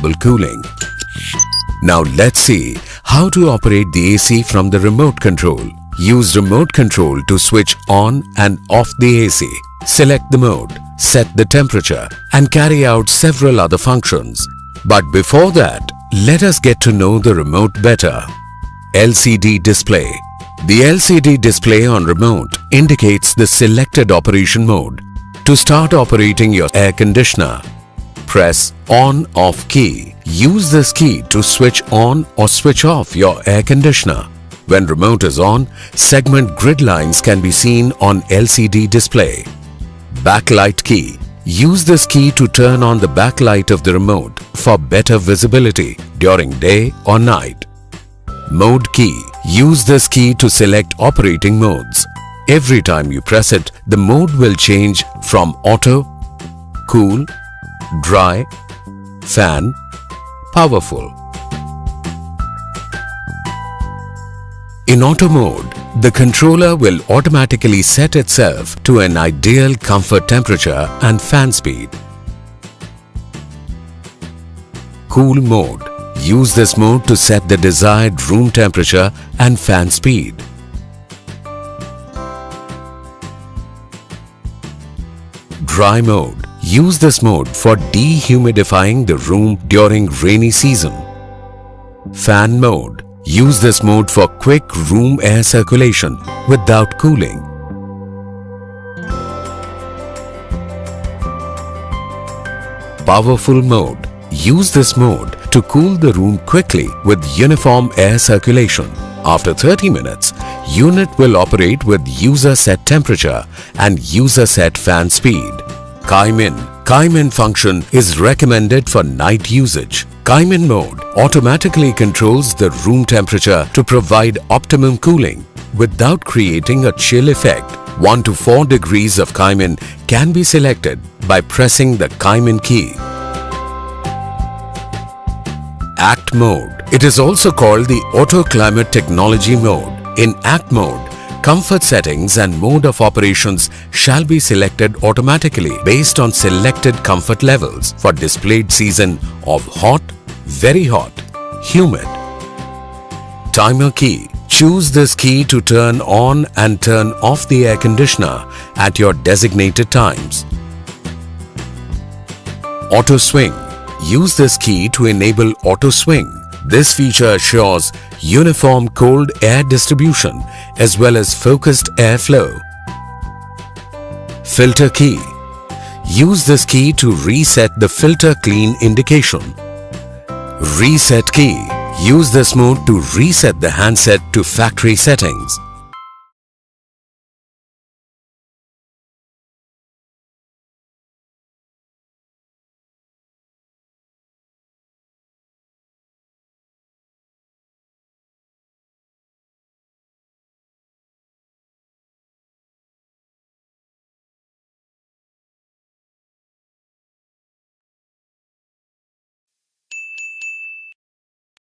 variable cooling. Now let's see how to operate the AC from the remote control. Use remote control to switch on and off the AC. Select the mode, set the temperature, and carry out several other functions. But before that, let us get to know the remote better. LCD display. The LCD display on remote indicates the selected operation mode. To start operating your air conditioner, press on/off key. Use this key to switch on or switch off your air conditioner. When remote is on, segment grid lines can be seen on LCD display. Backlight key. Use this key to turn on the backlight of the remote for better visibility during day or night. Mode key. Use this key to select operating modes. Every time you press it, the mode will change from auto, cool, dry, fan, powerful. In auto mode, the controller will automatically set itself to an ideal comfort temperature and fan speed. Cool mode. Use this mode to set the desired room temperature and fan speed. Dry mode. Use this mode for dehumidifying the room during rainy season. Fan mode. Use this mode for quick room air circulation without cooling. Powerful mode. Use this mode to cool the room quickly with uniform air circulation. After 30 minutes, unit will operate with user set temperature and user set fan speed. Kaim-in function is recommended for night usage. Kaim-in mode automatically controls the room temperature to provide optimum cooling without creating a chill effect. 1 to 4 degrees of Kaim-in can be selected by pressing the Kaim-in key. Act mode. It is also called the Auto Climate Technology mode. In Act mode, comfort settings and mode of operations shall be selected automatically based on selected comfort levels for displayed season of hot, very hot, humid. Timer key. Choose this key to turn on and turn off the air conditioner at your designated times. Auto swing. Use this key to enable auto swing. This feature assures uniform cold air distribution as well as focused airflow. Filter key. Use this key to reset the filter clean indication. Reset key. Use this mode to reset the handset to factory settings.